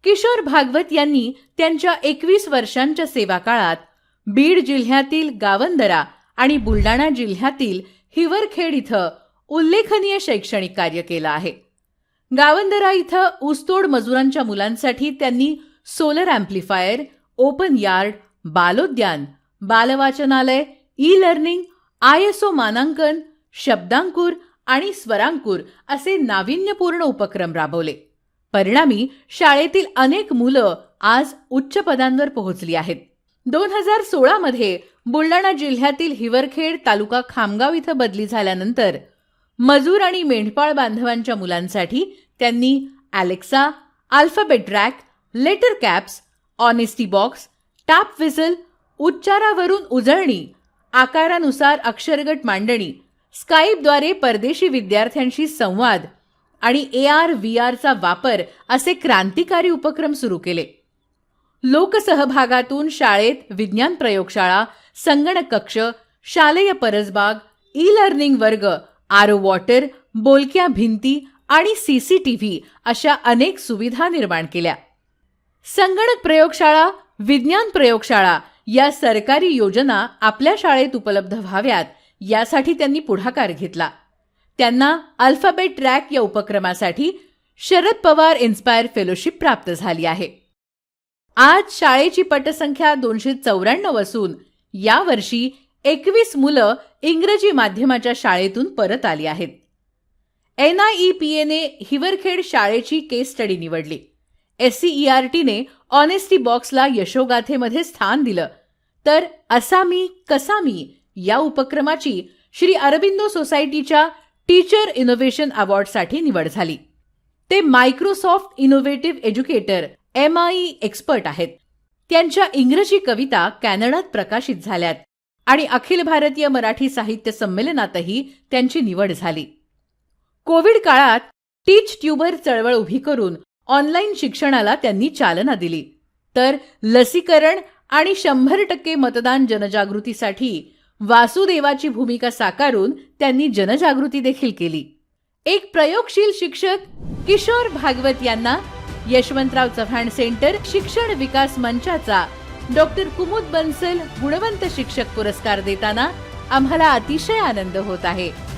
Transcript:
किशोर भागवत यांनी त्यांच्या 21 वर्षांच्या सेवा काळात बीड जिल्ह्यातील गावंदरा आणि बुलढाणा जिल्ह्यातील हिवरखेड इथं उल्लेखनीय शैक्षणिक कार्य केलं आहे. गावंदरा इथं ऊसतोड मजुरांच्या मुलांसाठी त्यांनी सोलर अँप्लिफायर, ओपन यार्ड, बालोद्यान, बालवाचनालय, ई लर्निंग, ISO मानांकन, शब्दांकुर आणि स्वरांकुर असे नाविन्यपूर्ण उपक्रम राबवले. परिणामी शाळेतील अनेक मुलं आज उच्च पदांवर पोहोचली आहेत. 2016 मध्ये बुलढाणा जिल्ह्यातील हिवरखेड तालुका खामगाव इथं बदली झाल्यानंतर मजूर आणि मेंढपाळ बांधवांच्या मुलांसाठी त्यांनी Alexa, alphabet rack, letter caps, honesty box, टाप विजल, उच्चारावरून उजळणी, आकारानुसार अक्षरगट मांडणी, स्काईपद्वारे परदेशी विद्यार्थ्यांशी संवाद आणि AR VRचा वापर असे क्रांतिकारी उपक्रम सुरू केले. लोकसहभागातून शाळेत विज्ञान प्रयोगशाळा, संगणक कक्ष, शालेय परसबाग, ई लर्निंग वर्ग, आरो वॉटर, बोलक्या भिंती आणि CCTV अशा अनेक सुविधा निर्माण केल्या. संगणक प्रयोगशाळा, विज्ञान प्रयोगशाळा या सरकारी योजना आपल्या शाळेत उपलब्ध व्हाव्यात यासाठी त्यांनी पुढाकार घेतला. त्यांना अल्फाबेट रॅक या उपक्रमासाठी शरद पवार इन्स्पायर फेलोशिप प्राप्त झाली आहे. आज शाळेची पटसंख्या 294 असून यावर्षी 21 मुलं इंग्रजी माध्यमाच्या शाळेतून परत आली आहेत. NIEPAने हिवरखेड शाळेची केस स्टडी निवडली. SCERTने ऑनेस्टी बॉक्सला यशोगाथेमध्ये स्थान दिलं, तर असामी कसामी या उपक्रमाची श्री अरबिंदो सोसायटीच्या टीचर इनोव्हेशन अवॉर्डसाठी निवड झाली. ते Microsoft innovative educator MIE expert आहेत. त्यांच्या इंग्रजी कविता कॅनडात प्रकाशित झाल्यात आणि अखिल भारतीय मराठी साहित्य संमेलनातही त्यांची निवड झाली. कोविड काळात टीच ट्यूबर चळवळ उभी करून ऑनलाईन शिक्षणाला त्यांनी चालना दिली, तर लसीकरण आणि 100% मतदान जनजागृतीसाठी वासुदेवाची भूमिका साकारून त्यांनी जनजागृती देखील केली. एक प्रयोगशील शिक्षक किशोर भागवत यांना यशवंतराव चव्हाण सेंटर शिक्षण विकास मंचाचा डॉक्टर कुमुद बन्सल गुणवंत शिक्षक पुरस्कार देताना आम्हाला अतिशय आनंद होत आहे.